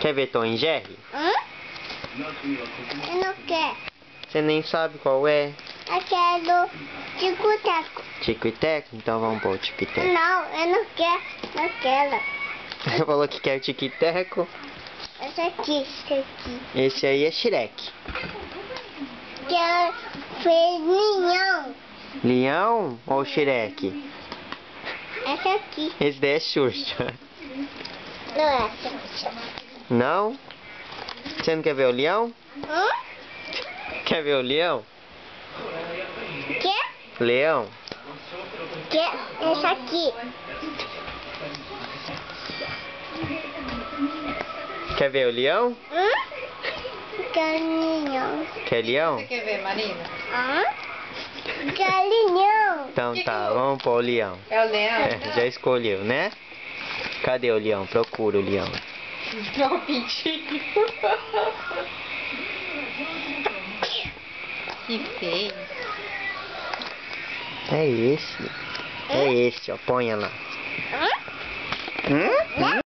Quer ver Tom e Jerry? Eu não quero. Você nem sabe qual é. Eu quero tico-teco. Tico e Teco? Então vamos pôr o Tico e Teco. Não, eu não quero. Não quero. Você falou que quer o Tico e Teco? Esse aqui, esse aqui. Esse aí é Shrek. Quero feijão. Leão ou Shrek? Esse aqui. Esse daí é Xuxa. Não é essa. Não? Você não quer ver o leão? Quer ver o leão? Quer? Leão? Quer? Esse aqui. Quer ver o leão? Galinhão. Quer leão? Você quer ver, Marina? Galinhão. Então tá, vamos pôr o leão. É o leão? É, já escolheu, né? Cadê o leão? Procura o leão. Não, o pintinho. Que feio. É esse. É esse, ó. Ponha lá.